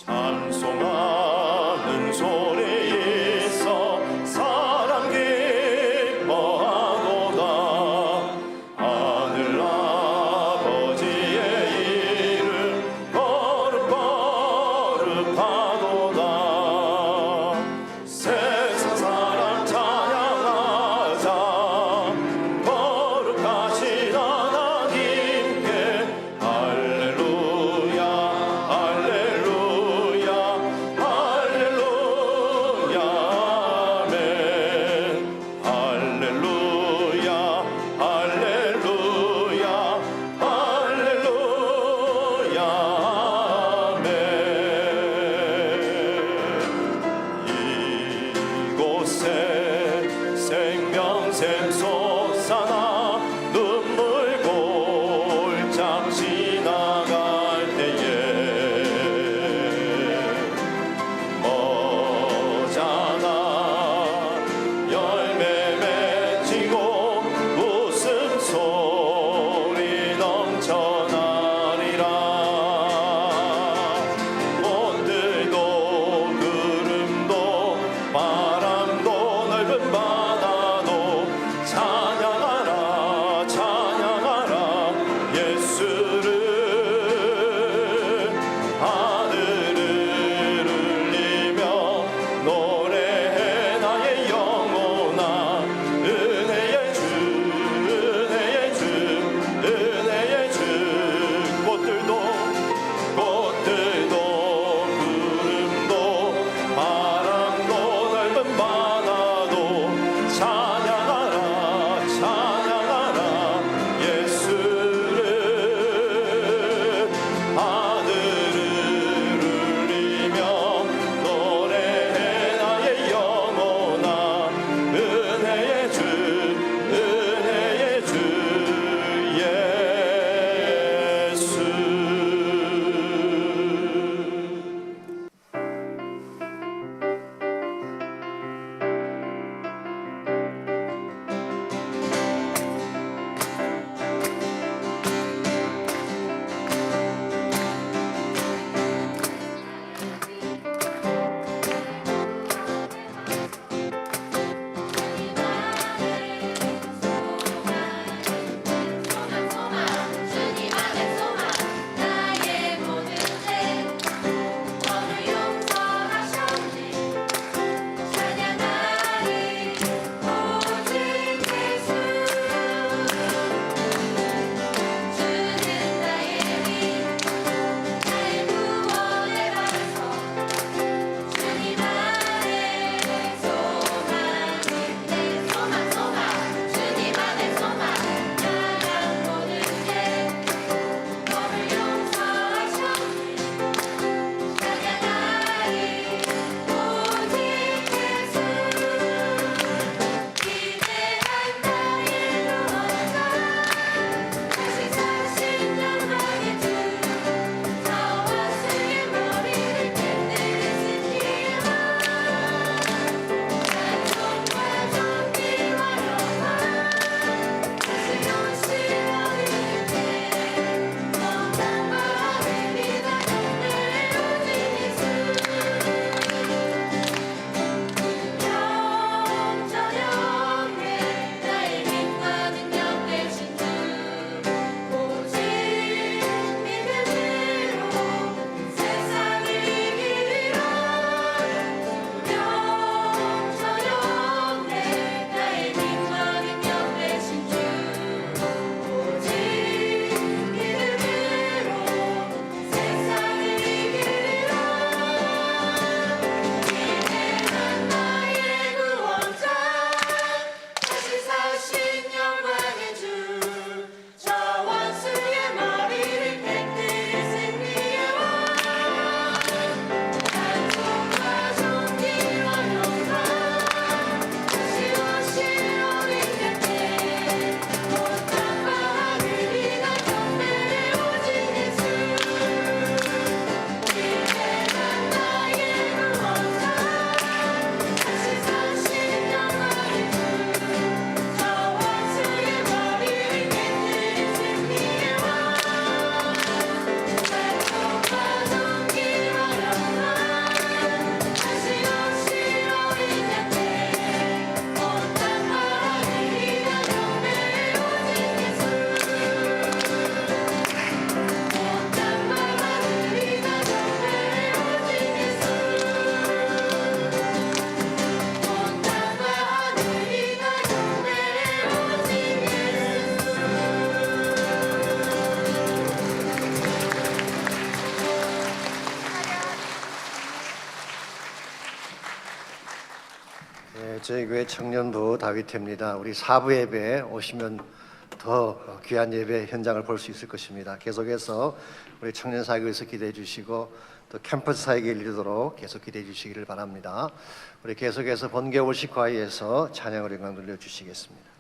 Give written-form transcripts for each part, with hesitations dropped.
찬송하는 소리 있어 사람 기뻐하도다. 하늘 아버지의 이름 거룩거룩하도다. 세상 사람 찬양하자. 거룩하신 하나님께 할렐루야 할렐루야 할렐루야. 저희 교회 청년부 다윗회입니다. 우리 사부 예배 오시면 더 귀한 예배 현장을 볼 수 있을 것입니다. 계속해서 우리 청년 사역에서 기대해 주시고 또 캠퍼스 사역이 이루도록 계속 기대해 주시기를 바랍니다. 우리 계속해서 번개 월식과에서 찬양을 영광 돌려 주시겠습니다.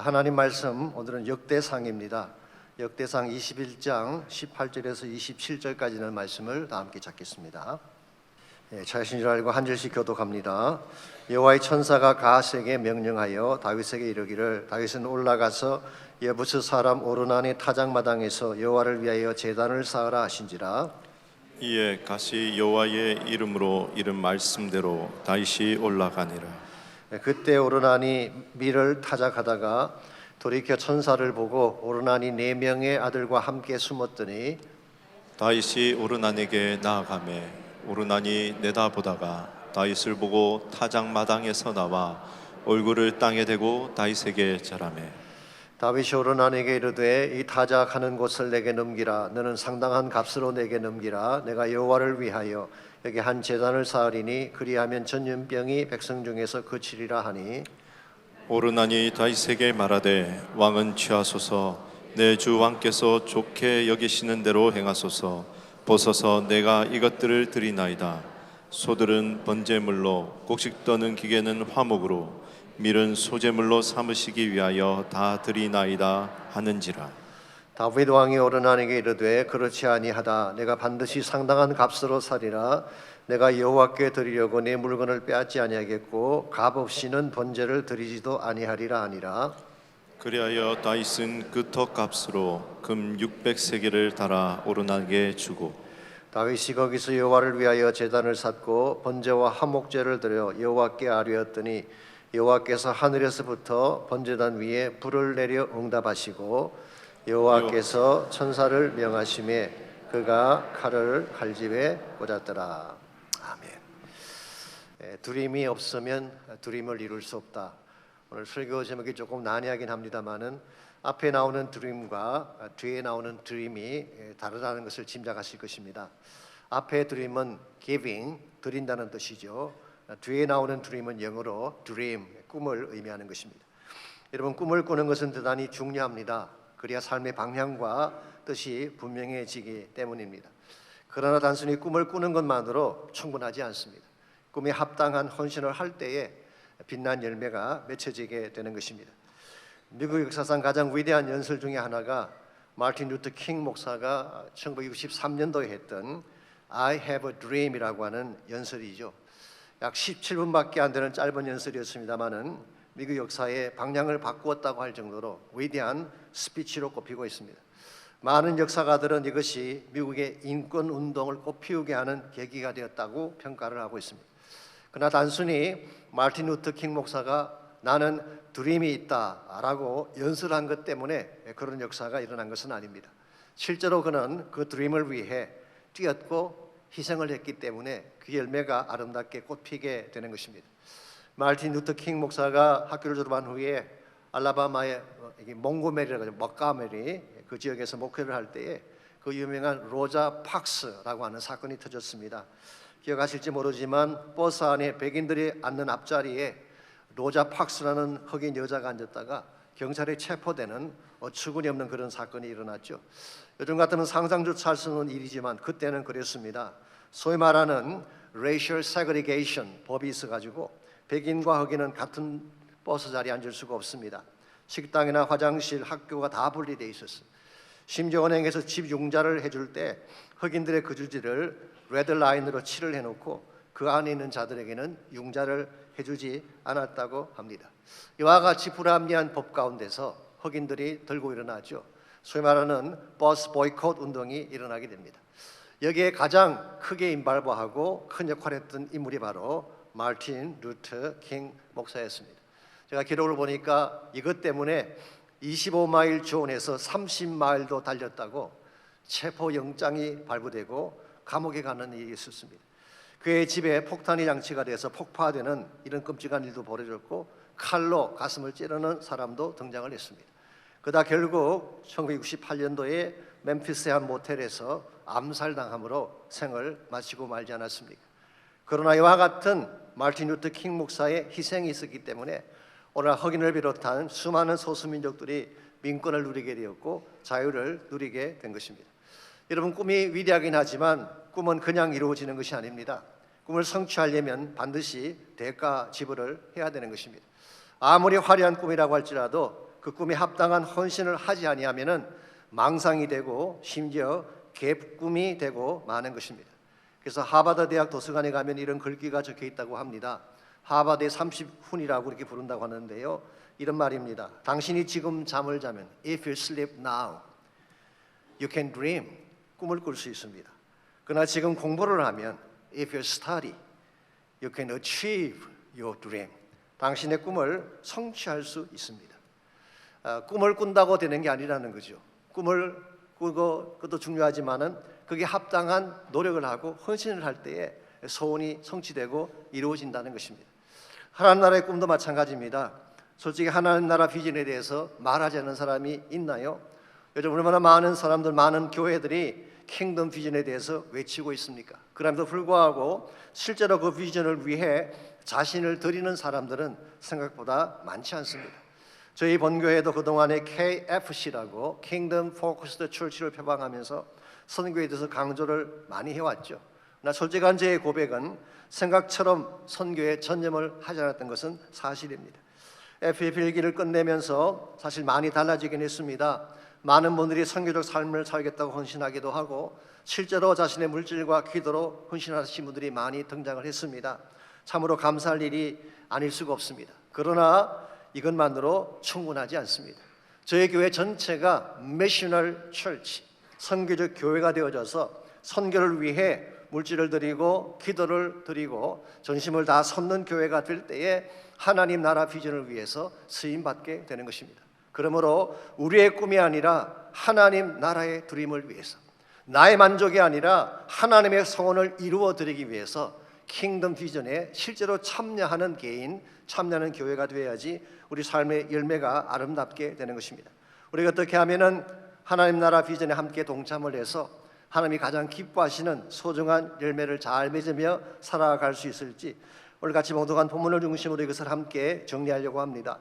하나님 말씀 오늘은 역대상입니다. 역대상 21장 18절에서 27절까지는 말씀을 다 함께 찾겠습니다. 찾으신 줄 알고 한 절씩 교독합니다. 여호와의 천사가 가앗에게 명령하여 다윗에게 이르기를 다윗은 올라가서 여부스 사람 오르나니 타작마당에서 여호와를 위하여 제단을 쌓으라 하신지라. 이에 가시 여호와의 이름으로 이른 말씀대로 다윗이 올라가니라. 그때 오르나니 밀을 타작하다가 돌이켜 천사를 보고 오르나니 4명의 아들과 함께 숨었더니 다윗이 오르난에게 나아가매 오르난이 내다보다가 다윗을 보고 타작 마당에서 나와 얼굴을 땅에 대고 다윗에게 절하매 다윗이 오르나니에게 이르되 이 타작하는 곳을 내게 넘기라. 너는 상당한 값으로 내게 넘기라. 내가 여호와를 위하여 여기 한 제단을 쌓으리니 그리하면 전염병이 백성 중에서 그치리라 하니 오르난이 다윗에게 말하되 왕은 취하소서 내 주 왕께서 좋게 여기시는 대로 행하소서 보소서 내가 이것들을 드리나이다. 소들은 번제물로 곡식 떠는 기계는 화목으로 밀은 소제물로 삼으시기 위하여 다 드리나이다 하는지라. 다윗 왕이 오르나니에게 이르되 그렇지 아니하다. 내가 반드시 상당한 값으로 사리라. 내가 여호와께 드리려고 내 물건을 빼앗지 아니하겠고 값없이는 번제를 드리지도 아니하리라 하니라. 그리하여 다윗은 그 턱값으로 금 600세겔을 달아 오르나에게 주고 다윗이 거기서 여호와를 위하여 제단을 쌓고 번제와 화목제를 드려 여호와께 아뢰었더니 여호와께서 하늘에서부터 번제단 위에 불을 내려 응답하시고 여호와께서 천사를 명하심에 그가 칼을 칼집에 꽂았더라. 아멘. 두림이 없으면 두림을 이룰 수 없다. 오늘 설교 제목이 조금 난해하긴 합니다만은 앞에 나오는 드림과 뒤에 나오는 드림이 다르다는 것을 짐작하실 것입니다. 앞에 드림은 giving, 드린다는 뜻이죠. 뒤에 나오는 드림은 영어로 dream, 꿈을 의미하는 것입니다. 여러분, 꿈을 꾸는 것은 대단히 중요합니다. 그래야 삶의 방향과 뜻이 분명해지기 때문입니다. 그러나 단순히 꿈을 꾸는 것만으로 충분하지 않습니다. 꿈에 합당한 헌신을 할 때에 빛난 열매가 맺혀지게 되는 것입니다. 미국 역사상 가장 위대한 연설 중에 하나가 마틴 루터 킹 목사가 1963년도에 했던 I have a dream이라고 하는 연설이죠. 약 17분밖에 안 되는 짧은 연설이었습니다마는 미국 역사의 방향을 바꾸었다고 할 정도로 위대한 스피치로 꼽히고 있습니다. 많은 역사가들은 이것이 미국의 인권 운동을 꽃피우게 하는 계기가 되었다고 평가를 하고 있습니다. 그러나 단순히 마틴 루터 킹 목사가 나는 드림이 있다라고 연설한 것 때문에 그런 역사가 일어난 것은 아닙니다. 실제로 그는 그 드림을 위해 뛰었고 희생을 했기 때문에 그 열매가 아름답게 꽃피게 되는 것입니다. 마틴 루터 킹 목사가 학교를 졸업한 후에 알라바마의 몽고메리라고 하죠. 먹가메리 그 지역에서 목회를 할 때에 그 유명한 로자 팍스라고 하는 사건이 터졌습니다. 기억하실지 모르지만 버스 안에 백인들이 앉는 앞자리에 로자 팍스라는 흑인 여자가 앉았다가 경찰에 체포되는 어처구니 없는 그런 사건이 일어났죠. 요즘 같으면 상상조차 할 수 없는 일이지만 그때는 그랬습니다. 소위 말하는 racial segregation 법이 있어가지고 백인과 흑인은 같은 버스 자리에 앉을 수가 없습니다. 식당이나 화장실, 학교가 다 분리되어 있었어요. 심지어 은행에서 집 융자를 해줄 때 흑인들의 거주지를 레드라인으로 칠을 해놓고 그 안에 있는 자들에게는 융자를 해주지 않았다고 합니다. 이와 같이 불합리한 법 가운데서 흑인들이 들고 일어나죠. 소위 말하는 버스 보이콧 운동이 일어나게 됩니다. 여기에 가장 크게 임발부하고 큰 역할을 했던 인물이 바로 마틴 루터 킹 목사였습니다. 제가 기록을 보니까 이것 때문에 25마일 존에서 30마일도 달렸다고 체포영장이 발부되고 감옥에 가는 일이 있었습니다. 그의 집에 폭탄이 장치가 돼서 폭파되는 이런 끔찍한 일도 벌어졌고 칼로 가슴을 찌르는 사람도 등장을 했습니다. 그러다 결국 1968년도에 멤피스의 한 모텔에서 암살당함으로 생을 마치고 말지 않았습니까? 그러나 이와 같은 마틴 루터 킹 목사의 희생이 있었기 때문에 오늘 흑인을 비롯한 수많은 소수민족들이 민권을 누리게 되었고 자유를 누리게 된 것입니다. 여러분, 꿈이 위대하긴 하지만 꿈은 그냥 이루어지는 것이 아닙니다. 꿈을 성취하려면 반드시 대가 지불을 해야 되는 것입니다. 아무리 화려한 꿈이라고 할지라도 그 꿈에 합당한 헌신을 하지 아니하면은 망상이 되고 심지어 갭꿈이 되고 마는 것입니다. 그래서 하버드 대학 도서관에 가면 이런 글귀가 적혀 있다고 합니다. 하버드의 30훈이라고 이렇게 부른다고 하는데요. 이런 말입니다. 당신이 지금 잠을 자면 If you sleep now, you can dream. 꿈을 꿀 수 있습니다. 그러나 지금 공부를 하면 if you study, you can achieve your dream. 당신의 꿈을 성취할 수 있습니다. 꿈을 꾼다고 되는 게 아니라는 거죠. 꿈을 꾸고 그것도 중요하지만은 그게 합당한 노력을 하고 헌신을 할 때에 소원이 성취되고 이루어진다는 것입니다. 하나님 나라의 꿈도 마찬가지입니다. 솔직히 하나님 나라 비전에 대해서 말하지 않는 사람이 있나요? 요즘 얼마나 많은 사람들, 많은 교회들이 킹덤 비전에 대해서 외치고 있습니까? 그럼에도 불구하고 실제로 그 비전을 위해 자신을 드리는 사람들은 생각보다 많지 않습니다. 저희 본교회도 그동안에 KFC라고 Kingdom Focused Church를 표방하면서 선교에 대해서 강조를 많이 해왔죠. 나 솔직한 제 고백은 생각처럼 선교에 전념을 하지 않았던 것은 사실입니다. FF 일기를 끝내면서 사실 많이 달라지긴 했습니다. 많은 분들이 선교적 삶을 살겠다고 헌신하기도 하고 실제로 자신의 물질과 기도로 헌신하신 분들이 많이 등장을 했습니다. 참으로 감사할 일이 아닐 수가 없습니다. 그러나 이것만으로 충분하지 않습니다. 저희 교회 전체가 미셔널 처치, 선교적 교회가 되어져서 선교를 위해 물질을 드리고 기도를 드리고 전심을 다 쏟는 교회가 될 때에 하나님 나라 비전을 위해서 쓰임받게 되는 것입니다. 그러므로 우리의 꿈이 아니라 하나님 나라의 드림을 위해서, 나의 만족이 아니라 하나님의 소원을 이루어 드리기 위해서 킹덤 비전에 실제로 참여하는 개인, 참여하는 교회가 되어야지 우리 삶의 열매가 아름답게 되는 것입니다. 우리가 어떻게 하면은 하나님 나라 비전에 함께 동참을 해서 하나님이 가장 기뻐하시는 소중한 열매를 잘 맺으며 살아갈 수 있을지 오늘 같이 봉독한 본문을 중심으로 이것을 함께 정리하려고 합니다.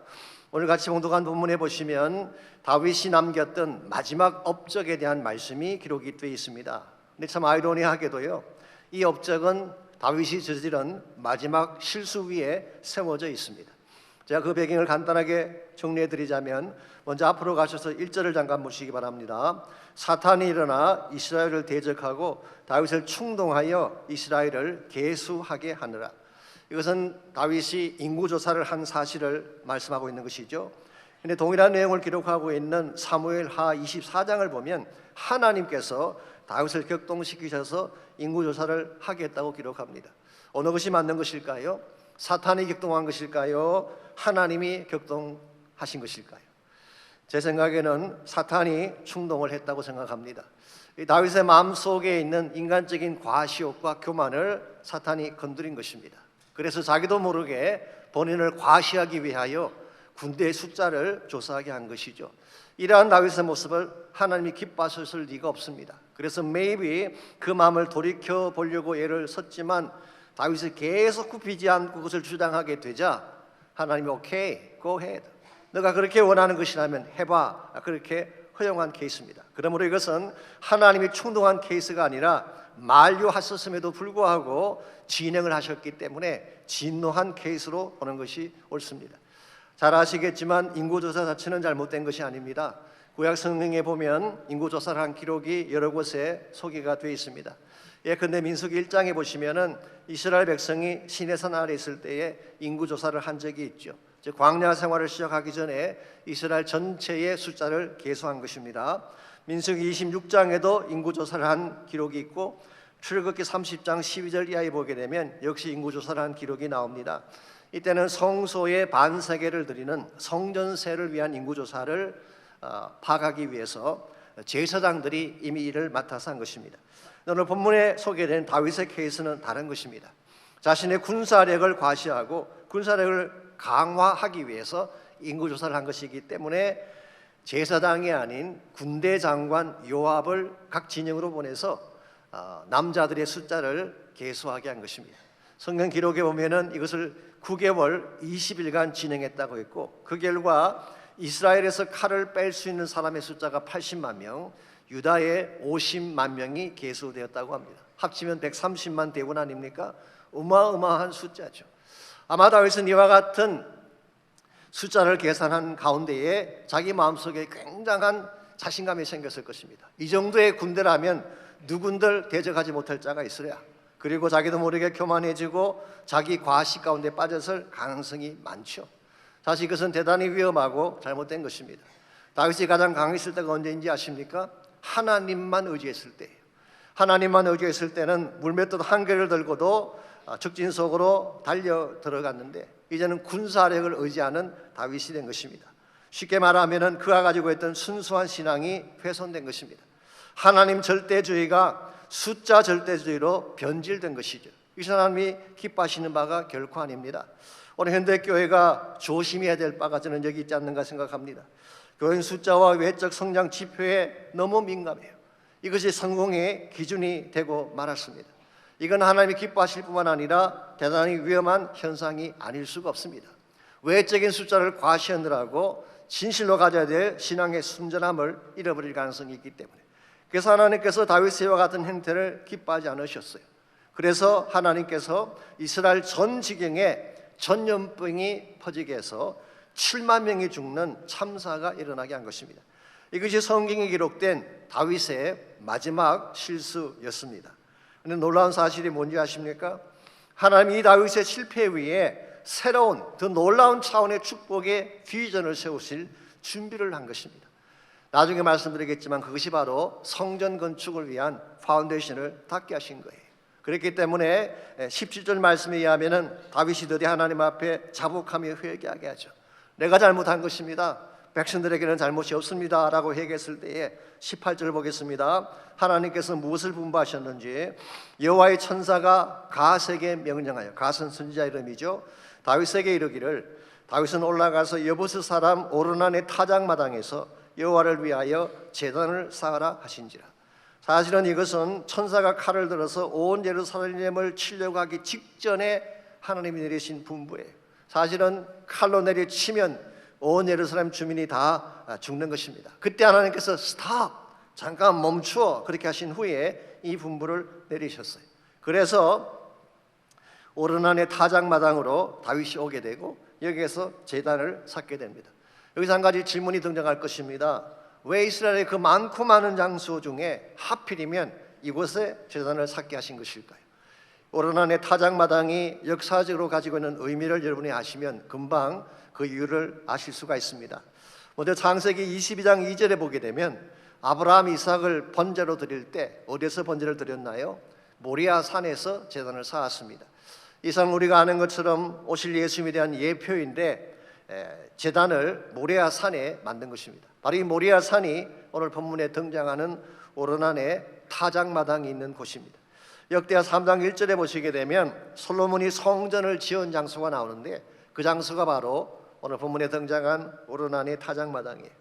오늘 같이 봉독한 본문에 보시면 다윗이 남겼던 마지막 업적에 대한 말씀이 기록이 되어 있습니다. 근데 참 아이러니하게도요, 이 업적은 다윗이 저지른 마지막 실수 위에 세워져 있습니다. 제가 그 배경을 간단하게 정리해 드리자면 먼저 앞으로 가셔서 1절을 잠깐 보시기 바랍니다. 사탄이 일어나 이스라엘을 대적하고 다윗을 충동하여 이스라엘을 계수하게 하느라. 이것은 다윗이 인구조사를 한 사실을 말씀하고 있는 것이죠. 그런데 동일한 내용을 기록하고 있는 사무엘하 24장을 보면 하나님께서 다윗을 격동시키셔서 인구조사를 하겠다고 기록합니다. 어느 것이 맞는 것일까요? 사탄이 격동한 것일까요? 하나님이 격동하신 것일까요? 제 생각에는 사탄이 충동을 했다고 생각합니다. 다윗의 마음속에 있는 인간적인 과시욕과 교만을 사탄이 건드린 것입니다. 그래서 자기도 모르게 본인을 과시하기 위하여 군대의 숫자를 조사하게 한 것이죠. 이러한 다윗의 모습을 하나님이 기뻐하셨을 리가 없습니다. 그래서 maybe 그 마음을 돌이켜 보려고 애를 썼지만 다윗이 계속 굽히지 않고 그것을 주장하게 되자 하나님이 오케이, go ahead. 너가 그렇게 원하는 것이라면 해봐. 그렇게 허용한 케이스입니다. 그러므로 이것은 하나님이 충동한 케이스가 아니라 만류하셨음에도 불구하고 진행을 하셨기 때문에 진노한 케이스로 보는 것이 옳습니다. 잘 아시겠지만 인구조사 자체는 잘못된 것이 아닙니다. 구약 성경에 보면 인구조사를 한 기록이 여러 곳에 소개가 되어 있습니다. 예컨대 민수기 1장에 보시면은 이스라엘 백성이 시내산 아래 있을 때에 인구조사를 한 적이 있죠. 즉 광야 생활을 시작하기 전에 이스라엘 전체의 숫자를 계수한 것입니다. 민수기 26장에도 인구조사를 한 기록이 있고 출애굽기 30장 12절 이하에 보게 되면 역시 인구조사를 한 기록이 나옵니다. 이때는 성소의 반세계를 드리는 성전세를 위한 인구조사를 파악하기 위해서 제사장들이 이미 이를 맡아서 한 것입니다. 오늘 본문에 소개된 다윗의 케이스는 다른 것입니다. 자신의 군사력을 과시하고 군사력을 강화하기 위해서 인구조사를 한 것이기 때문에 제사장이 아닌 군대 장관 요압을 각 진영으로 보내서 남자들의 숫자를 계수하게 한 것입니다. 성경 기록에 보면은 이것을 9개월 20일간 진행했다고 했고 그 결과 이스라엘에서 칼을 뺄 수 있는 사람의 숫자가 80만 명, 유다의 50만 명이 계수되었다고 합니다. 합치면 130만 대군 아닙니까? 어마어마한 숫자죠. 아마 다윗은 이와 같은 숫자를 계산한 가운데에 자기 마음속에 굉장한 자신감이 생겼을 것입니다. 이 정도의 군대라면 누군들 대적하지 못할 자가 있으랴. 그리고 자기도 모르게 교만해지고 자기 과시 가운데 빠졌을 가능성이 많죠. 사실 이것은 대단히 위험하고 잘못된 것입니다. 다윗이 가장 강했을 때가 언제인지 아십니까? 하나님만 의지했을 때예요. 하나님만 의지했을 때는 물맷돌 한 개를 들고도 적진 속으로 달려 들어갔는데 이제는 군사력을 의지하는 다윗이 된 것입니다. 쉽게 말하면 그가 가지고 있던 순수한 신앙이 훼손된 것입니다. 하나님 절대주의가 숫자 절대주의로 변질된 것이죠. 이 하나님이 기뻐하시는 바가 결코 아닙니다. 오늘 현대교회가 조심해야 될 바가 저는 여기 있지 않는가 생각합니다. 교회는 숫자와 외적 성장 지표에 너무 민감해요. 이것이 성공의 기준이 되고 말았습니다. 이건 하나님이 기뻐하실 뿐만 아니라 대단히 위험한 현상이 아닐 수가 없습니다. 외적인 숫자를 과시하느라고 진실로 가져야 될 신앙의 순전함을 잃어버릴 가능성이 있기 때문에, 그래서 하나님께서 다윗과 같은 행태를 기뻐하지 않으셨어요. 그래서 하나님께서 이스라엘 전 지경에 전염병이 퍼지게 해서 7만 명이 죽는 참사가 일어나게 한 것입니다. 이것이 성경에 기록된 다윗의 마지막 실수였습니다. 그런데 놀라운 사실이 뭔지 아십니까? 하나님이 이 다윗의 실패 위에 새로운 더 놀라운 차원의 축복의 비전을 세우실 준비를 한 것입니다. 나중에 말씀드리겠지만 그것이 바로 성전 건축을 위한 파운데이션을 닦게 하신 거예요. 그렇기 때문에 17절 말씀에 의하면 다윗이 드디어 하나님 앞에 자복하며 회개하게 하죠. 내가 잘못한 것입니다. 백성들에게는 잘못이 없습니다 라고 회개했을 때에 18절을 보겠습니다. 하나님께서 무엇을 분부하셨는지, 여호와의 천사가 갓에게 명령하여, 갓은 선지자 이름이죠, 다윗에게 이르기를, 다윗은 올라가서 여부스 사람 오르난의 타작마당에서 여호와를 위하여 제단을 쌓으라 하신지라. 사실은 이것은 천사가 칼을 들어서 온 예루살렘을 치려고 하기 직전에 하나님이 내리신 분부예요. 사실은 칼로 내리치면 온 예루살렘 주민이 다 죽는 것입니다. 그때 하나님께서 스탑, 잠깐 멈추어 그렇게 하신 후에 이 분부를 내리셨어요. 그래서 오르난의 타작마당으로 다윗이 오게 되고 여기에서 제단을 쌓게 됩니다. 여기서 한 가지 질문이 등장할 것입니다. 왜 이스라엘의 그 많고 많은 장소 중에 하필이면 이곳에 제단을 쌓게 하신 것일까요? 오르난의 타작마당이 역사적으로 가지고 있는 의미를 여러분이 아시면 금방 그 이유를 아실 수가 있습니다. 먼저 창세기 22장 2절에 보게 되면 아브라함 이삭을 번제로 드릴 때 어디서 번제를 드렸나요? 모리아 산에서 제단을 쌓았습니다. 이상 우리가 아는 것처럼 오실 예수님에 대한 예표인데 제단을 모리아 산에 만든 것입니다. 바로 이 모리아 산이 오늘 본문에 등장하는 오르난의 타작마당이 있는 곳입니다. 역대하 3장 1절에 보시게 되면 솔로몬이 성전을 지은 장소가 나오는데 그 장소가 바로 오늘 본문에 등장한 오르난의 타작마당이에요.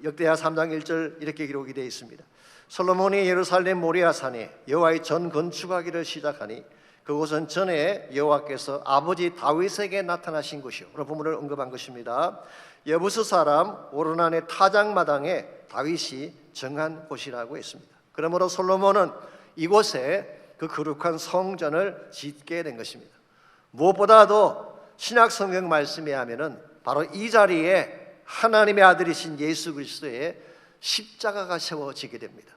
역대하 3장 1절 이렇게 기록이 되어 있습니다. 솔로몬이 예루살렘 모리아 산에 여호와의 전 건축하기를 시작하니 그곳은 전에 여호와께서 아버지 다윗에게 나타나신 곳이요, 오늘 본문을 언급한 것입니다. 여부스 사람 오르난의 타작마당에 다윗이 정한 곳이라고 했습니다. 그러므로 솔로몬은 이곳에 그 거룩한 성전을 짓게 된 것입니다. 무엇보다도 신약 성경 말씀에 하면은 바로 이 자리에 하나님의 아들이신 예수 그리스도의 십자가가 세워지게 됩니다.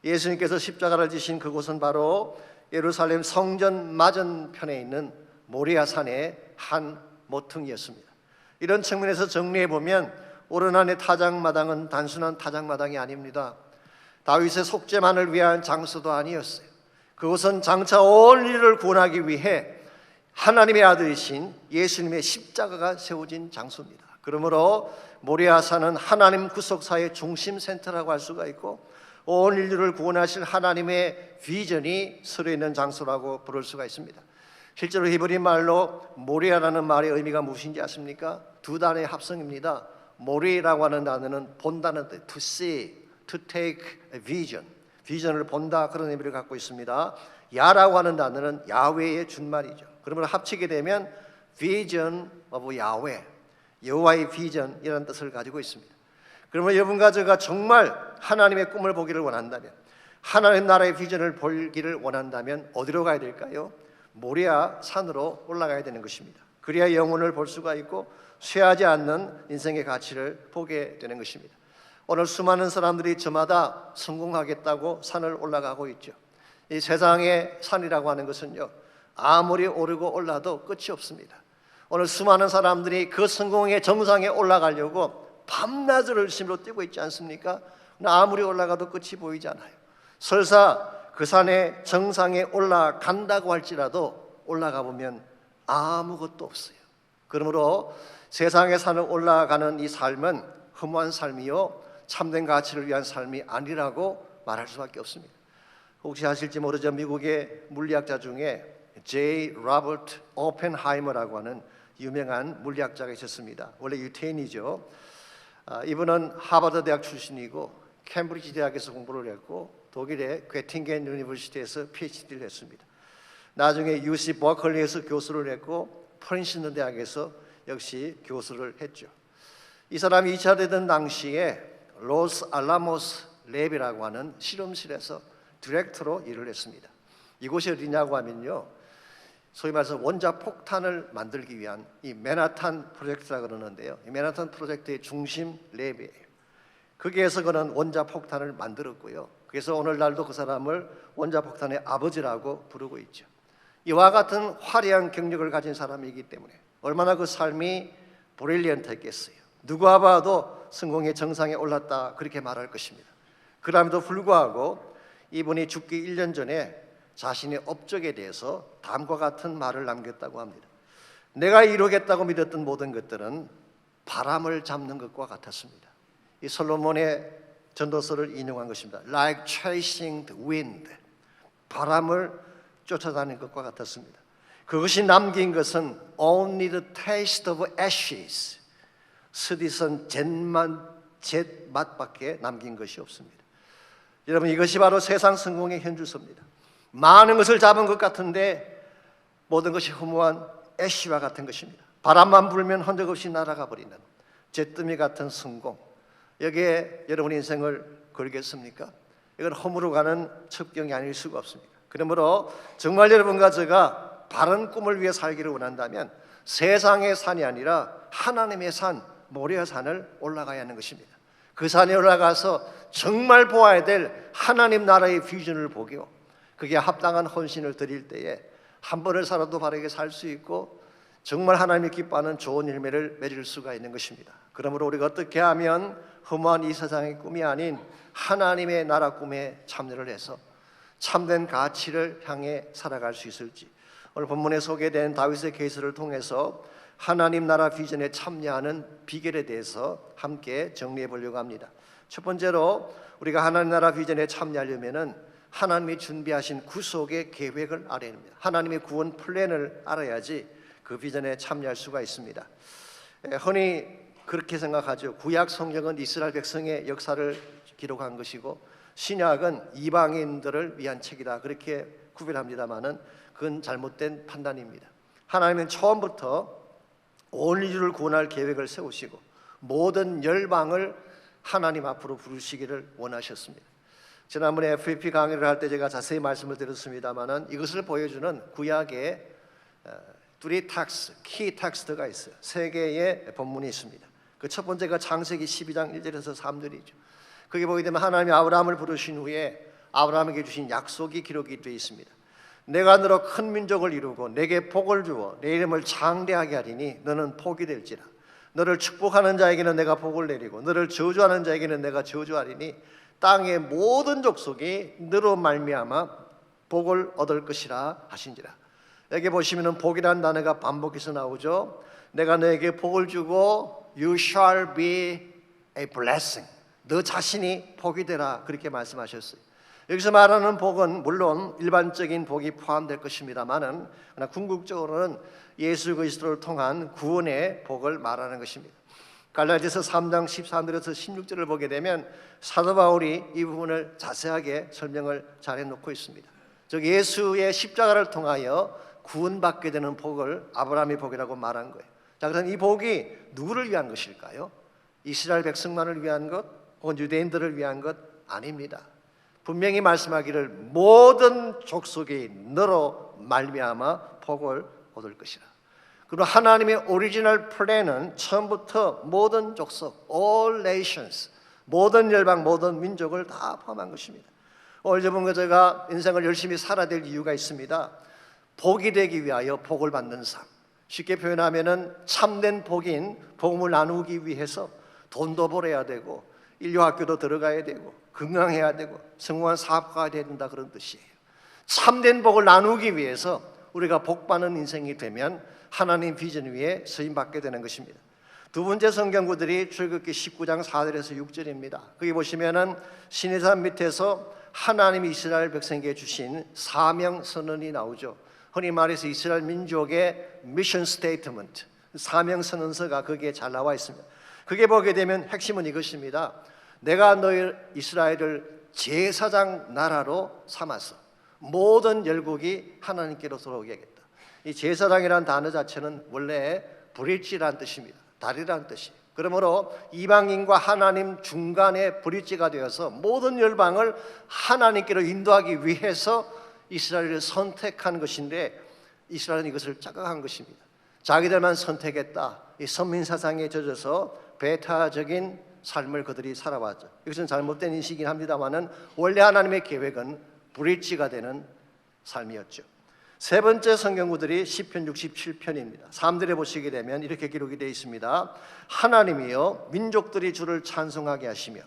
예수님께서 십자가를 지신 그곳은 바로 예루살렘 성전 맞은편에 있는 모리아 산의 한 모퉁이였습니다. 이런 측면에서 정리해 보면 오르난의 타작마당은 단순한 타작마당이 아닙니다. 다윗의 속죄만을 위한 장소도 아니었어요. 그곳은 장차 온 인류를 구원하기 위해 하나님의 아들이신 예수님의 십자가가 세워진 장소입니다. 그러므로 모리아산은 하나님 구속사의 중심 센터라고 할 수가 있고 온 인류를 구원하실 하나님의 비전이 서려 있는 장소라고 부를 수가 있습니다. 실제로 히브리 말로 모리아라는 말의 의미가 무엇인지 아십니까? 두 단어의 합성입니다. 모리라고 하는 단어는 본다는 뜻, to see, to take a vision, 비전을 본다, 그런 의미를 갖고 있습니다. 야라고 하는 단어는 야훼의 준말이죠. 그러므로 합치게 되면 vision of 야훼, 여호와의 비전, 이런 뜻을 가지고 있습니다. 그러면 여러분과 제가 정말 하나님의 꿈을 보기를 원한다면, 하나님 나라의 비전을 보기를 원한다면 어디로 가야 될까요? 모리아 산으로 올라가야 되는 것입니다. 그래야 영혼을 볼 수가 있고 쇠하지 않는 인생의 가치를 보게 되는 것입니다. 오늘 수많은 사람들이 저마다 성공하겠다고 산을 올라가고 있죠. 이 세상의 산이라고 하는 것은요, 아무리 오르고 올라도 끝이 없습니다. 오늘 수많은 사람들이 그 성공의 정상에 올라가려고 밤낮을 열심으로 뛰고 있지 않습니까? 아무리 올라가도 끝이 보이지 않아요. 설사 그 산의 정상에 올라간다고 할지라도 올라가 보면 아무것도 없어요. 그러므로 세상의 산을 올라가는 이 삶은 허무한 삶이요 참된 가치를 위한 삶이 아니라고 말할 수밖에 없습니다. 혹시 아실지 모르죠. 미국의 물리학자 중에 J. 로버트 오펜하이머라고 하는 유명한 물리학자가 있었습니다. 원래 유태인이죠. 이분은 하버드 대학 출신이고 캠브리지 대학에서 공부를 했고 독일의 괴팅겐 유니버시티에서 PhD를 했습니다. 나중에 UC 버클리에서 교수를 했고 프린스턴 대학에서 역시 교수를 했죠. 이 사람이 2차 대전 당시에 로스 알라모스 랩이라고 하는 실험실에서 디렉터로 일을 했습니다. 이곳이 어디냐고 하면요, 소위 말해서 원자 폭탄을 만들기 위한 이 맨하탄 프로젝트라고 그러는데요, 이 맨하탄 프로젝트의 중심 랩이에요. 거기에서 그는 원자 폭탄을 만들었고요. 그래서 오늘날도 그 사람을 원자 폭탄의 아버지라고 부르고 있죠. 이와 같은 화려한 경력을 가진 사람이기 때문에 얼마나 그 삶이 브릴리언트했겠어요. 누가 봐도 성공의 정상에 올랐다 그렇게 말할 것입니다. 그럼에도 불구하고 이분이 죽기 1년 전에 자신의 업적에 대해서 다음과 같은 말을 남겼다고 합니다. 내가 이루겠다고 믿었던 모든 것들은 바람을 잡는 것과 같았습니다. 이 솔로몬의 전도서를 인용한 것입니다. Like chasing the wind, 바람을 쫓아다니는 것과 같았습니다. 그것이 남긴 것은 only the taste of ashes, 스디선 잿 맛밖에 남긴 것이 없습니다. 여러분, 이것이 바로 세상 성공의 현주소입니다. 많은 것을 잡은 것 같은데 모든 것이 허무한 애쉬와 같은 것입니다. 바람만 불면 흔적 없이 날아가 버리는 잿더미 같은 성공, 여기에 여러분의 인생을 걸겠습니까? 이건 허물어 가는 첩경이 아닐 수가 없습니다. 그러므로 정말 여러분과 제가 바른 꿈을 위해 살기를 원한다면 세상의 산이 아니라 하나님의 산, 모리아 산을 올라가야 하는 것입니다. 그 산에 올라가서 정말 보아야 될 하나님 나라의 비전을 보고 그게 합당한 헌신을 드릴 때에 한 번을 살아도 바르게 살 수 있고 정말 하나님이 기뻐하는 좋은 열매를 맺을 수가 있는 것입니다. 그러므로 우리가 어떻게 하면 허무한 이 세상의 꿈이 아닌 하나님의 나라 꿈에 참여를 해서 참된 가치를 향해 살아갈 수 있을지, 오늘 본문에 소개된 다윗의 케이스를 통해서 하나님 나라 비전에 참여하는 비결에 대해서 함께 정리해 보려고 합니다. 첫 번째로 우리가 하나님 나라 비전에 참여하려면은 하나님이 준비하신 구속의 계획을 알아야 합니다. 하나님의 구원 플랜을 알아야지 그 비전에 참여할 수가 있습니다. 흔히 그렇게 생각하죠. 구약 성경은 이스라엘 백성의 역사를 기록한 것이고 신약은 이방인들을 위한 책이다, 그렇게 구별합니다마는 그건 잘못된 판단입니다. 하나님은 처음부터 온 인류를 구원할 계획을 세우시고 모든 열방을 하나님 앞으로 부르시기를 원하셨습니다. 지난번에 FEP 강의를 할 때 제가 자세히 말씀을 드렸습니다마는 이것을 보여주는 구약의 키 텍스트가 있어요. 세 개의 본문이 있습니다. 그 첫 번째가 창세기 12장 1절에서 3절이죠. 거기 보게 되면 하나님이 아브라함을 부르신 후에 아브라함에게 주신 약속이 기록이 되어 있습니다. 내가 너로 큰 민족을 이루고 내게 복을 주어 내 이름을 장대하게 하리니 너는 복이 될지라. 너를 축복하는 자에게는 내가 복을 내리고 너를 저주하는 자에게는 내가 저주하리니 땅의 모든 족속이 너로 말미암아 복을 얻을 것이라 하신지라. 여기 보시면은 복이라는 단어가 반복해서 나오죠. 내가 너에게 복을 주고 You shall be a blessing. 너 자신이 복이 되라, 그렇게 말씀하셨어요. 여기서 말하는 복은 물론 일반적인 복이 포함될 것입니다만은 그러나 궁극적으로는 예수 그리스도를 통한 구원의 복을 말하는 것입니다. 갈라디아서 3장 13절에서 16절을 보게 되면 사도 바울이 이 부분을 자세하게 설명을 잘 해놓고 있습니다. 즉 예수의 십자가를 통하여 구원받게 되는 복을 아브라함의 복이라고 말한 거예요. 자, 그럼 이 복이 누구를 위한 것일까요? 이스라엘 백성만을 위한 것, 혹은 유대인들을 위한 것 아닙니다. 분명히 말씀하기를 모든 족속이 너로 말미암아 복을 얻을 것이라. 그리고 하나님의 오리지널 플랜은 처음부터 모든 족속, all nations, 모든 열방, 모든 민족을 다 포함한 것입니다. 오늘 저번 제가 인생을 열심히 살아야 될 이유가 있습니다. 복이 되기 위하여 복을 받는 삶. 쉽게 표현하면은 참된 복인 복음을 나누기 위해서 돈도 벌어야 되고 인류학교도 들어가야 되고 건강해야 되고 성공한 사업가가 돼야 된다, 그런 뜻이에요. 참된 복을 나누기 위해서 우리가 복받는 인생이 되면 하나님 비전 위에 쓰임받게 되는 것입니다. 두 번째 성경구들이 출애굽기 19장 4절에서 6절입니다. 거기 보시면은 시내산 밑에서 하나님이 이스라엘 백성에게 주신 사명 선언이 나오죠. 흔히 말해서 이스라엘 민족의 미션 스테이트먼트, 사명 선언서가 거기에 잘 나와 있습니다. 그게 보게 되면 핵심은 이것입니다. 내가 너희 이스라엘을 제사장 나라로 삼아서 모든 열국이 하나님께로 돌아오게 하겠다. 이 제사장이라는 단어 자체는 원래 브릿지라는 뜻입니다. 다리라는 뜻이에요. 그러므로 이방인과 하나님 중간에 브릿지가 되어서 모든 열방을 하나님께로 인도하기 위해서 이스라엘을 선택한 것인데, 이스라엘은 이것을 착각한 것입니다. 자기들만 선택했다, 이 선민사상에 젖어서 배타적인 삶을 그들이 살아왔죠. 이것은 잘못된 인식이긴 합니다만은 원래 하나님의 계획은 브릿지가 되는 삶이었죠. 세 번째 성경구들이 시편 67편입니다. 3절에 보시게 되면 이렇게 기록이 되어 있습니다. 하나님이여 민족들이 주를 찬송하게 하시며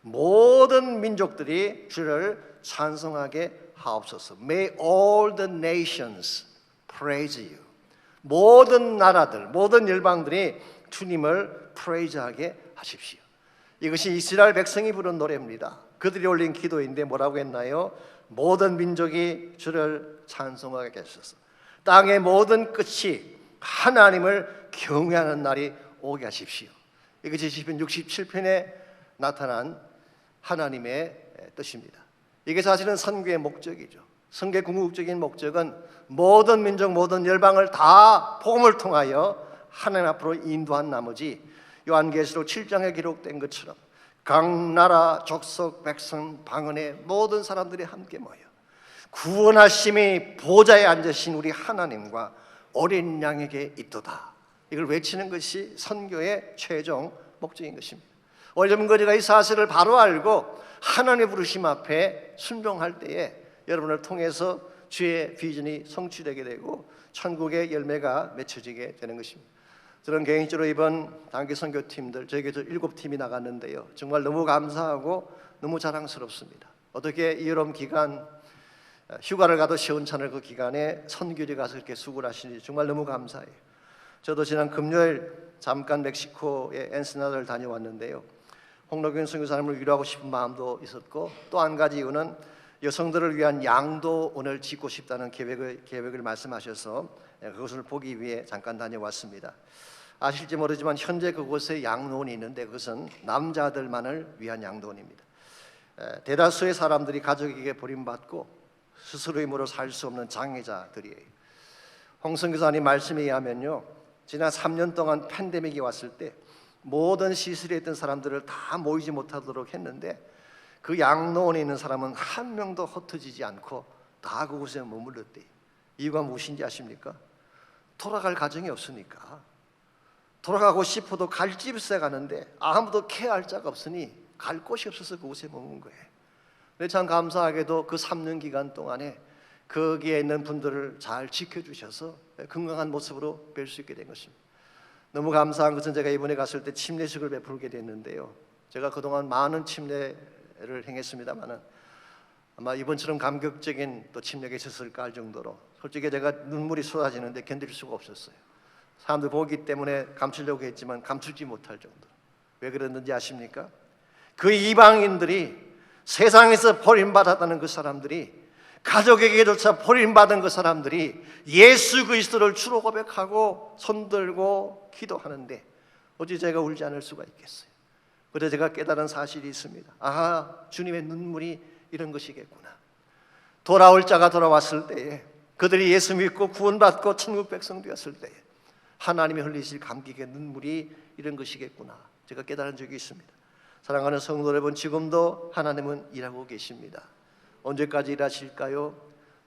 모든 민족들이 주를 찬송하게 하옵소서. May all the nations praise you. 모든 나라들, 모든 열방들이 주님을 프레이즈하게 하십시오. 이것이 이스라엘 백성이 부른 노래입니다. 그들이 올린 기도인데 뭐라고 했나요? 모든 민족이 주를 찬송하게 하소서. 땅의 모든 끝이 하나님을 경외하는 날이 오게 하십시오. 이것이 시편 67편에 나타난 하나님의 뜻입니다. 이게 사실은 선교의 목적이죠. 선교의 궁극적인 목적은 모든 민족, 모든 열방을 다 복음을 통하여 하나님 앞으로 인도한 나머지 요한계시록 7장에 기록된 것처럼 각 나라, 족속, 백성, 방언의 모든 사람들이 함께 모여 구원하심이 보좌에 앉으신 우리 하나님과 어린 양에게 있도다. 이걸 외치는 것이 선교의 최종 목적인 것입니다. 오늘 우리가 이 사실을 바로 알고 하나님의 부르심 앞에 순종할 때에 여러분을 통해서 주의 비전이 성취되게 되고 천국의 열매가 맺혀지게 되는 것입니다. 저는 개인적으로 이번 단기 선교팀들, 저에게도 7팀이 나갔는데요, 정말 너무 감사하고 너무 자랑스럽습니다. 어떻게 이 여름 기간 휴가를 가도 시원찮을 그 기간에 선교지 가서 이렇게 수고를 하시는지 정말 너무 감사해요. 저도 지난 금요일 잠깐 멕시코의 엔스나다를 다녀왔는데요, 홍록균 선교사님을 위로하고 싶은 마음도 있었고, 또 한 가지 이유는 여성들을 위한 양도원을 짓고 싶다는 계획을 말씀하셔서 그것을 보기 위해 잠깐 다녀왔습니다. 아실지 모르지만 현재 그곳에 양로원이 있는데 그것은 남자들만을 위한 양로원입니다. 대다수의 사람들이 가족에게 버림받고 스스로 힘으로 살 수 없는 장애자들이에요. 홍 선교사님 말씀에 의하면요, 지난 3년 동안 팬데믹이 왔을 때 모든 시설에 있던 사람들을 다 모이지 못하도록 했는데 그 양로원에 있는 사람은 한 명도 흩어지지 않고 다 그곳에 머물렀대요. 이유가 무엇인지 아십니까? 돌아갈 가정이 없으니까. 돌아가고 싶어도 갈 집에 가는데 아무도 케어할 자가 없으니 갈 곳이 없어서 그곳에 머문 거예요. 근데 참 감사하게도 그 3년 기간 동안에 거기에 있는 분들을 잘 지켜주셔서 건강한 모습으로 뵐 수 있게 된 것입니다. 너무 감사한 것은 제가 이번에 갔을 때 침례식을 베풀게 됐는데요, 제가 그동안 많은 침례를 행했습니다만은 아마 이번처럼 감격적인 또 침례가 있었을까 할 정도로 솔직히 제가 눈물이 쏟아지는데 견딜 수가 없었어요. 사람들 보기 때문에 감추려고 했지만 감추지 못할 정도로. 왜 그랬는지 아십니까? 그 이방인들이, 세상에서 버림받았다는 그 사람들이, 가족에게조차 버림받은 그 사람들이 예수 그리스도를 주로 고백하고 손들고 기도하는데 어찌 제가 울지 않을 수가 있겠어요? 그래서 제가 깨달은 사실이 있습니다. 아, 주님의 눈물이 이런 것이겠구나. 돌아올 자가 돌아왔을 때에, 그들이 예수 믿고 구원받고 천국 백성 되었을 때에 하나님이 흘리실 감격의 눈물이 이런 것이겠구나, 제가 깨달은 적이 있습니다. 사랑하는 성도 여러분, 지금도 하나님은 일하고 계십니다. 언제까지 일하실까요?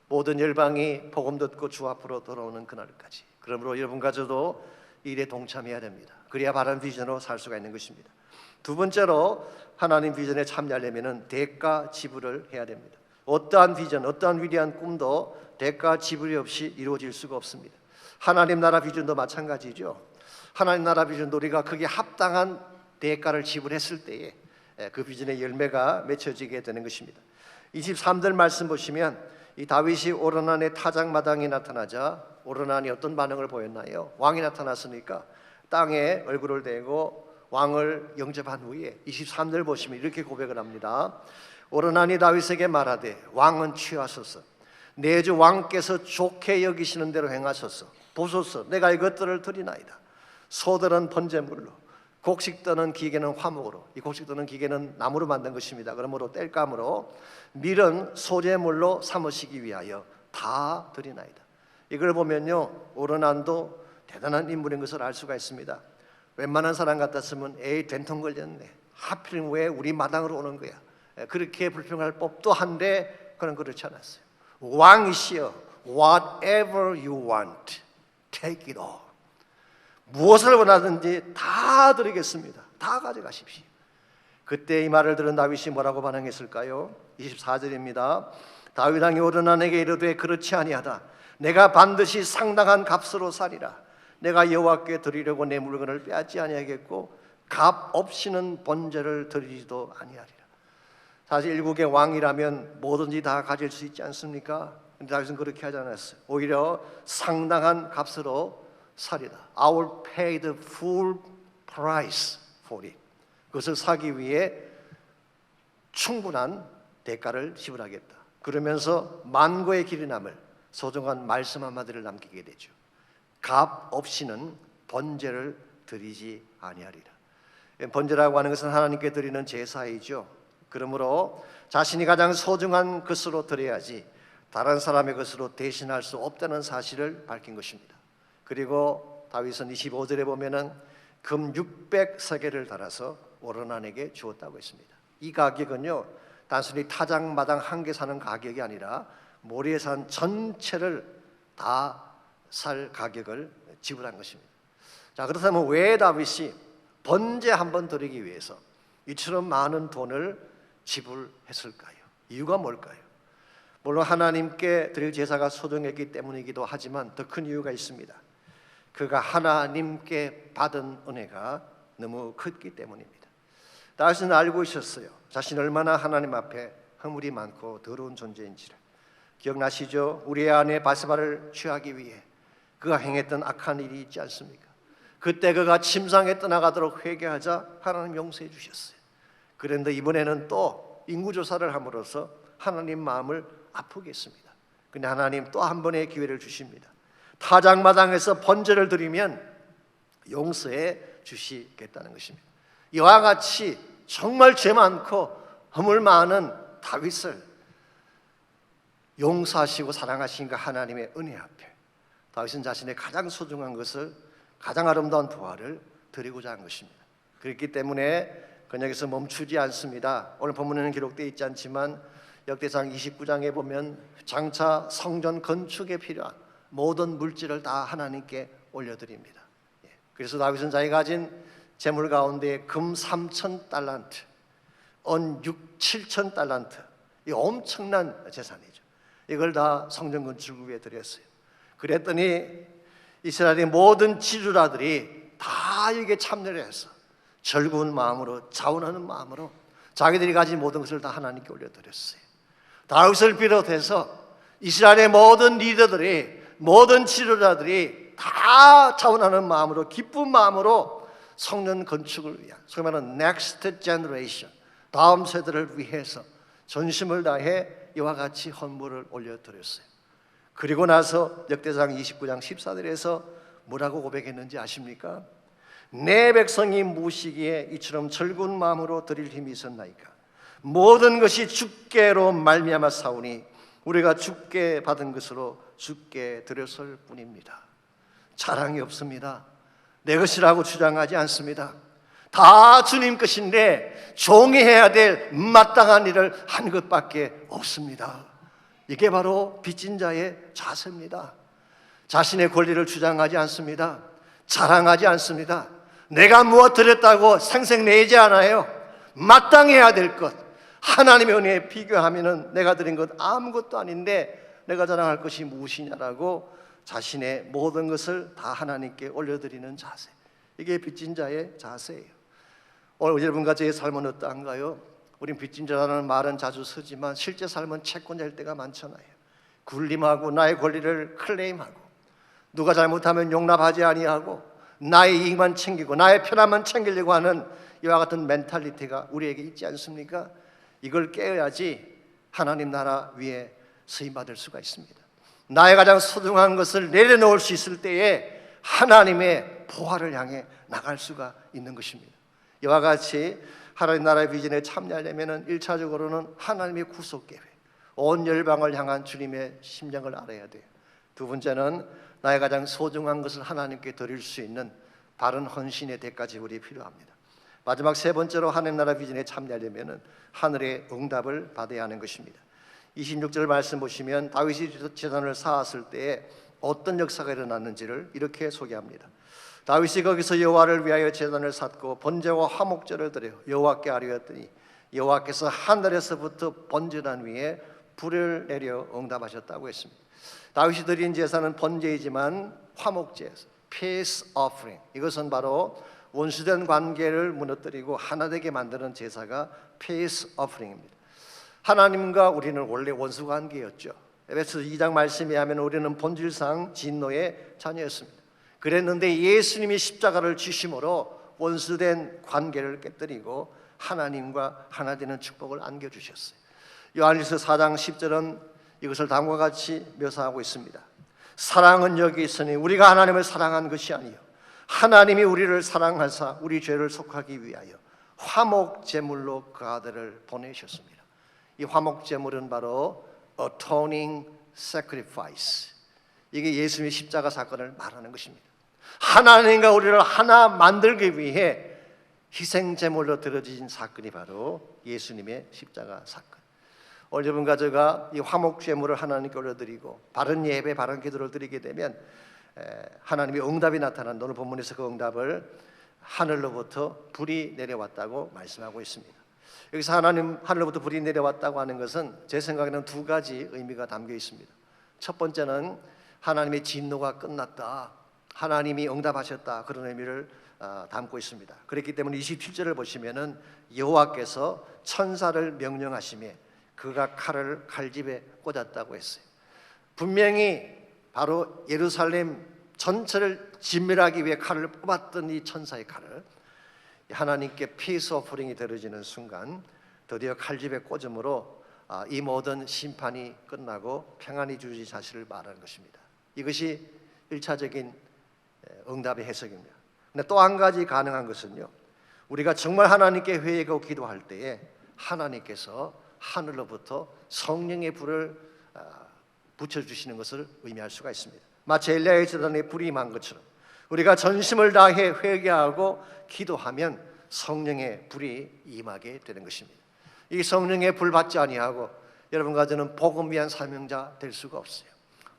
모든 열방이 복음 듣고 주 앞으로 돌아오는 그날까지. 그러므로 여러분과 저도 일에 동참해야 됩니다. 그래야 바른 비전으로 살 수가 있는 것입니다. 두 번째로 하나님 비전에 참여하려면 대가 지불을 해야 됩니다. 어떠한 비전, 어떠한 위대한 꿈도 대가 지불이 없이 이루어질 수가 없습니다. 하나님 나라 비전도 마찬가지죠. 하나님 나라 비전도 우리가 거기에 합당한 대가를 지불했을 때에 그 비전의 열매가 맺혀지게 되는 것입니다. 23절 말씀 보시면 이 다윗이 오르난의 타작마당이 나타나자 오르난이 어떤 반응을 보였나요? 왕이 나타났으니까 땅에 얼굴을 대고 왕을 영접한 후에 23절 보시면 이렇게 고백을 합니다. 오르난이 다윗에게 말하되 왕은 취하소서, 내 주 왕께서 좋게 여기시는 대로 행하소서. 보소서, 내가 이것들을 드리나이다. 소들은 번제물로, 곡식 떠는 기계는 화목으로. 이 곡식 떠는 기계는 나무로 만든 것입니다. 그러므로 땔감으로, 밀은 소제물로 삼으시기 위하여 다 드리나이다. 이걸 보면요, 오르난도 대단한 인물인 것을 알 수가 있습니다. 웬만한 사람 같았으면 에이 된통 걸렸네, 하필 왜 우리 마당으로 오는 거야, 그렇게 불평할 법도 한데 그는 그렇지 않았어요. 왕이시여, whatever you want, take it all. 무엇을 원하든지 다 드리겠습니다. 다 가져가십시오. 그때 이 말을 들은 다윗이 뭐라고 반응했을까요? 24절입니다. 다윗 왕이 오르난에게 이르되 그렇지 아니하다. 내가 반드시 상당한 값으로 사리라. 내가 여호와께 드리려고 내 물건을 빼앗지 아니하겠고 값 없이는 번제를 드리지도 아니하리라. 사실 일국의 왕이라면 뭐든지 다 가질 수 있지 않습니까? 근데 다윗은 그렇게 하지 않았어요. 오히려 상당한 값으로 사리라. I will pay the full price for it. 그것을 사기 위해 충분한 대가를 지불하겠다. 그러면서 만고의 길이 남을 소중한 말씀 한마디를 남기게 되죠. 값 없이는 번제를 드리지 아니하리라. 번제라고 하는 것은 하나님께 드리는 제사이죠. 그러므로 자신이 가장 소중한 것으로 드려야지 다른 사람의 것으로 대신할 수 없다는 사실을 밝힌 것입니다. 그리고 다윗은 25절에 보면은 금 600세겔을 달아서 오르난에게 주었다고 했습니다. 이 가격은요, 단순히 타작마당 한 개 사는 가격이 아니라 모래산 전체를 다 살 가격을 지불한 것입니다. 자, 그렇다면 왜 다윗이 번제 한 번 드리기 위해서 이처럼 많은 돈을 지불했을까요? 이유가 뭘까요? 물론 하나님께 드릴 제사가 소중했기 때문이기도 하지만 더 큰 이유가 있습니다. 그가 하나님께 받은 은혜가 너무 컸기 때문입니다. 다윗은 알고 있었어요. 자신이 얼마나 하나님 앞에 허물이 많고 더러운 존재인지를. 기억나시죠? 우리의 아내 바세바를 취하기 위해 그가 행했던 악한 일이 있지 않습니까? 그때 그가 침상에 떠나가도록 회개하자 하나님 용서해 주셨어요. 그런데 이번에는 또 인구조사를 함으로써 하나님 마음을 아프게 했습니다. 근데 하나님 또 한 번의 기회를 주십니다. 타작마당에서 번제를 드리면 용서해 주시겠다는 것입니다. 이와 같이 정말 죄 많고 허물 많은 다윗을 용서하시고 사랑하신 그 하나님의 은혜 앞에 다윗은 자신의 가장 소중한 것을, 가장 아름다운 부활을 드리고자 한 것입니다. 그렇기 때문에 그는 여기서 멈추지 않습니다. 오늘 본문에는 기록되어 있지 않지만 역대상 29장에 보면 장차 성전 건축에 필요한 모든 물질을 다 하나님께 올려드립니다. 그래서 다윗은 자기가 가진 재물 가운데 금 3,000달란트, 은 7,000달란트, 이 엄청난 재산이죠. 이걸 다 성전 건축을 위해 드렸어요. 그랬더니 이스라엘의 모든 지도자들이 다 이게 참여를 해서 절구운 마음으로, 자원하는 마음으로 자기들이 가진 모든 것을 다 하나님께 올려드렸어요. 다윗을 비롯해서 이스라엘의 모든 리더들이, 모든 지도자들이 다 자원하는 마음으로, 기쁜 마음으로 성전 건축을 위한, 소위 말하는 next generation, 다음 세대를 위해서 전심을 다해 이와 같이 헌물을 올려드렸어요. 그리고 나서 역대상 29장 14절에서 뭐라고 고백했는지 아십니까? 내 백성이 무시기에 이처럼 즐거운 마음으로 드릴 힘이 있었나이까? 모든 것이 주께로 말미암아 사오니 우리가 주께 받은 것으로 주께 드렸을 뿐입니다. 자랑이 없습니다. 내 것이라고 주장하지 않습니다. 다 주님 것인데 종이 해야 될 마땅한 일을 한 것밖에 없습니다. 이게 바로 빚진 자의 자세입니다. 자신의 권리를 주장하지 않습니다. 자랑하지 않습니다. 내가 무엇 드렸다고 생색내지 않아요. 마땅해야 될 것, 하나님의 은혜에 비교하면 내가 드린 것 아무것도 아닌데 내가 자랑할 것이 무엇이냐라고 자신의 모든 것을 다 하나님께 올려드리는 자세, 이게 빚진 자의 자세예요. 오늘 여러분과 저의 삶은 어떠한가요? 우린 빚진자라는 말은 자주 쓰지만 실제 삶은 채권자일 때가 많잖아요. 군림하고 나의 권리를 클레임하고 누가 잘못하면 용납하지 아니하고 나의 이익만 챙기고 나의 편함만 챙기려고 하는 이와 같은 멘탈리티가 우리에게 있지 않습니까? 이걸 깨어야지 하나님 나라 위에 쓰임받을 수가 있습니다. 나의 가장 소중한 것을 내려놓을 수 있을 때에 하나님의 보화를 향해 나갈 수가 있는 것입니다. 이와 같이 하나님 나라의 비전에 참여하려면 1차적으로는 하나님의 구속계획, 온 열방을 향한 주님의 심정을 알아야 돼요. 두 번째는 나의 가장 소중한 것을 하나님께 드릴 수 있는 바른 헌신의 대가 지불이 필요합니다. 마지막 세 번째로 하나님 나라 비전에 참여하려면 하늘의 응답을 받아야 하는 것입니다. 26절 말씀 보시면 다윗이 제단을 쌓았을 때에 어떤 역사가 일어났는지를 이렇게 소개합니다. 다윗이 거기서 여호와를 위하여 제단을 쌓고 번제와 화목제를 드려 여호와께 아뢰었더니 여호와께서 하늘에서부터 번제단 위에 불을 내려 응답하셨다고 했습니다. 다윗이 드린 제사는 번제이지만 화목제, peace offering, 이것은 바로 원수된 관계를 무너뜨리고 하나 되게 만드는 제사가 peace offering입니다. 하나님과 우리는 원래 원수 관계였죠. 에베소서 2장 말씀에 하면 우리는 본질상 진노의 자녀였습니다. 그랬는데 예수님이 십자가를 지심으로 원수된 관계를 깨뜨리고 하나님과 하나 되는 축복을 안겨주셨어요. 요한일서 4장 10절은 이것을 다음과 같이 묘사하고 있습니다. 사랑은 여기 있으니 우리가 하나님을 사랑한 것이 아니요 하나님이 우리를 사랑하사 우리 죄를 속하기 위하여 화목 제물로 그 아들을 보내셨습니다. 이 화목 제물은 바로 atoning sacrifice, 이게 예수님의 십자가 사건을 말하는 것입니다. 하나님과 우리를 하나 만들기 위해 희생 제물로 드려진 사건이 바로 예수님의 십자가 사건. 오늘 여러분과 제가 이 화목 제물을 하나님께 올려드리고 바른 예배, 바른 기도를 드리게 되면 하나님의 응답이 나타난, 오늘 본문에서 그 응답을 하늘로부터 불이 내려왔다고 말씀하고 있습니다. 여기서 하늘로부터 불이 내려왔다고 하는 것은 제 생각에는 두 가지 의미가 담겨 있습니다. 첫 번째는 하나님의 진노가 끝났다, 하나님이 응답하셨다, 그런 의미를 담고 있습니다. 그렇기 때문에 27절을 보시면은 여호와께서 천사를 명령하시며 그가 칼을 칼집에 꽂았다고 했어요. 분명히 바로 예루살렘 전체를 진멸하기 위해 칼을 뽑았던 이 천사의 칼을 하나님께 피스 오퍼링이 드려지는 순간 드디어 칼집에 꽂음으로 이 모든 심판이 끝나고 평안이 주어진 사실을 말하는 것입니다. 이것이 1차적인 응답의 해석입니다. 근데 또 한 가지 가능한 것은요, 우리가 정말 하나님께 회개하고 기도할 때에 하나님께서 하늘로부터 성령의 불을 붙여주시는 것을 의미할 수가 있습니다. 마치 엘리야의 제단에 불이 임한 것처럼 우리가 전심을 다해 회개하고 기도하면 성령의 불이 임하게 되는 것입니다. 이 성령의 불 받지 아니하고 여러분과 저는 복음 위한 사명자 될 수가 없어요.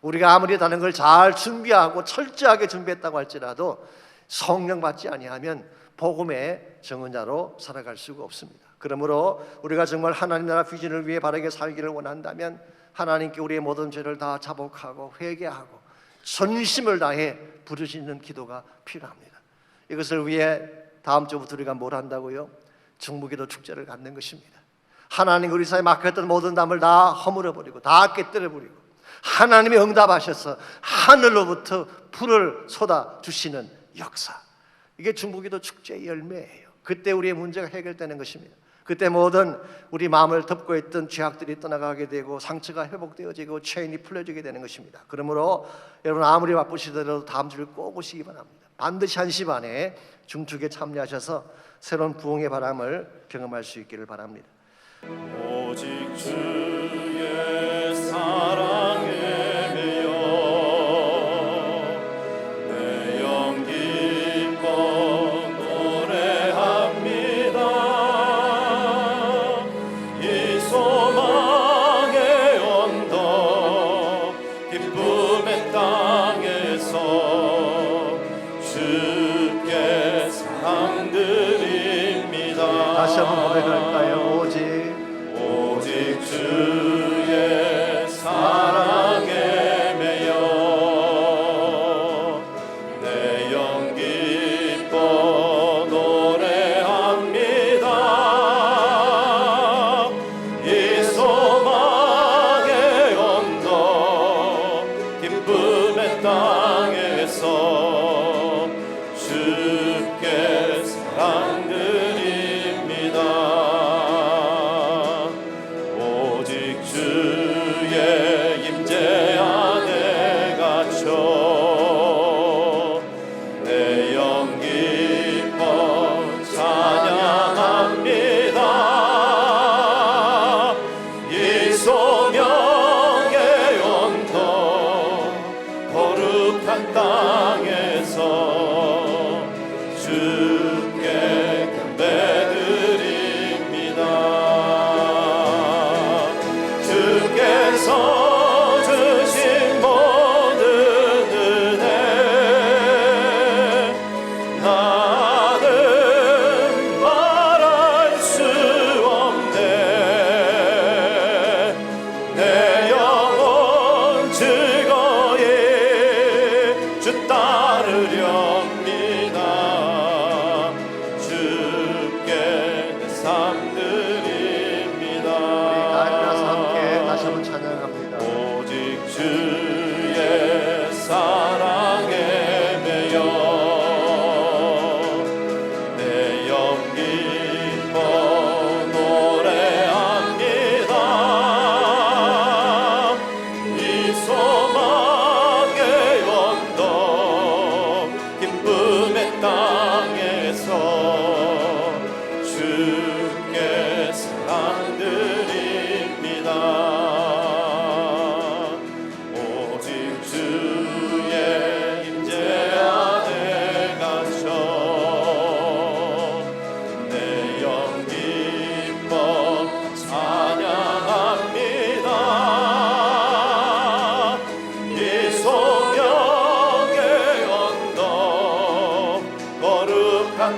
우리가 아무리 다른 걸 잘 준비하고 철저하게 준비했다고 할지라도 성령 받지 아니하면 복음의 증언자로 살아갈 수가 없습니다. 그러므로 우리가 정말 하나님 나라 비전을 위해 바르게 살기를 원한다면 하나님께 우리의 모든 죄를 다 자복하고 회개하고 전심을 다해 부르짖는 기도가 필요합니다. 이것을 위해 다음 주부터 우리가 뭘 한다고요? 중무기도 축제를 갖는 것입니다. 하나님 우리 사이에 막혔던 모든 담을 다 허물어버리고 다 깨뜨려버리고 하나님이 응답하셔서 하늘로부터 불을 쏟아주시는 역사, 이게 중무기도 축제의 열매예요. 그때 우리의 문제가 해결되는 것입니다. 그때 모든 우리 마음을 덮고 있던 죄악들이 떠나가게 되고 상처가 회복되어지고 체인이 풀려지게 되는 것입니다. 그러므로 여러분 아무리 바쁘시더라도 다음 주를 꼭 오시기 바랍니다. 반드시 1시 반에 중축에 참여하셔서 새로운 부흥의 바람을 경험할 수 있기를 바랍니다. 오직 주의 사랑에 매여 내 영 기뻐 노래합니다. 이 소망의 언덕 기쁨의 땅에서 주께 상드립니다. 다시 한번 고백할까요? 오직 주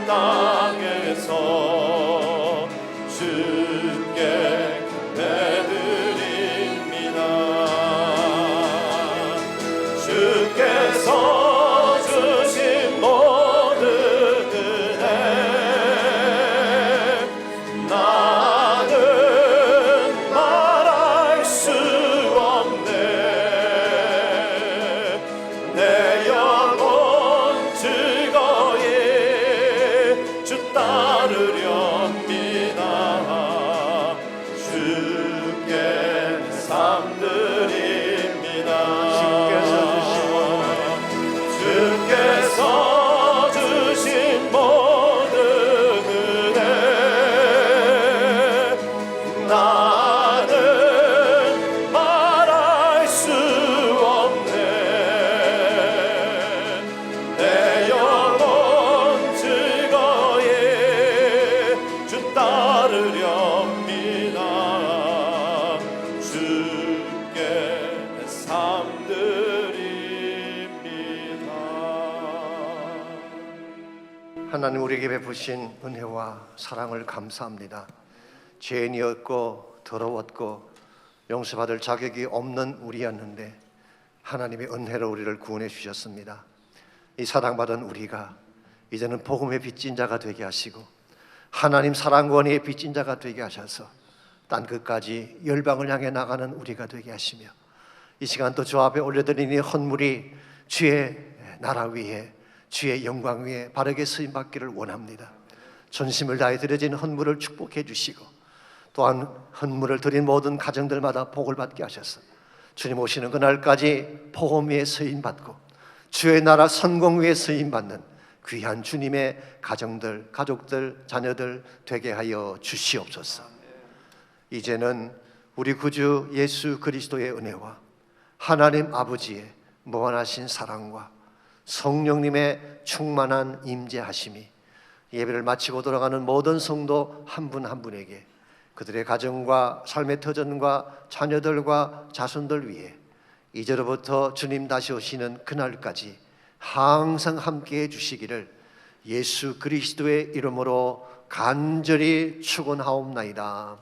땅에서 주께 내드립니다. 주께서 주신 모든 은혜 나는 말할 수 없네. 내 영혼 즐거이 주 따르렵니다. 주께 삶 드립니다. 주께서 주신 모든 은혜 나는 말할 수 없네. 내 영혼 즐거이 주 따르렵니다. 주께 삶 드립니다. 하나님 우리에게 베푸신 은혜와 사랑을 감사합니다. 죄인이었고 더러웠고 용서받을 자격이 없는 우리였는데 하나님의 은혜로 우리를 구원해 주셨습니다. 이 사랑받은 우리가 이제는 복음의 빚진 자가 되게 하시고 하나님 사랑과 은혜의 빚진 자가 되게 하셔서 땅끝까지 열방을 향해 나가는 우리가 되게 하시며 이 시간 또 주 앞에 올려드리는 이 헌물이 주의 나라 위에 주의 영광 위에 바르게 쓰임받기를 원합니다. 전심을 다해 드려진 헌물을 축복해 주시고 또한 헌물을 드린 모든 가정들마다 복을 받게 하셔서 주님 오시는 그날까지 복음 위에 쓰임받고 주의 나라 성공 위에 쓰임받는 귀한 주님의 가정들, 가족들, 자녀들 되게 하여 주시옵소서. 이제는 우리 구주 예수 그리스도의 은혜와 하나님 아버지의 무한하신 사랑과 성령님의 충만한 임재하심이 예배를 마치고 돌아가는 모든 성도 한 분 한 분에게 그들의 가정과 삶의 터전과 자녀들과 자손들 위해 이제로부터 주님 다시 오시는 그날까지 항상 함께해 주시기를 예수 그리스도의 이름으로 간절히 축원하옵나이다.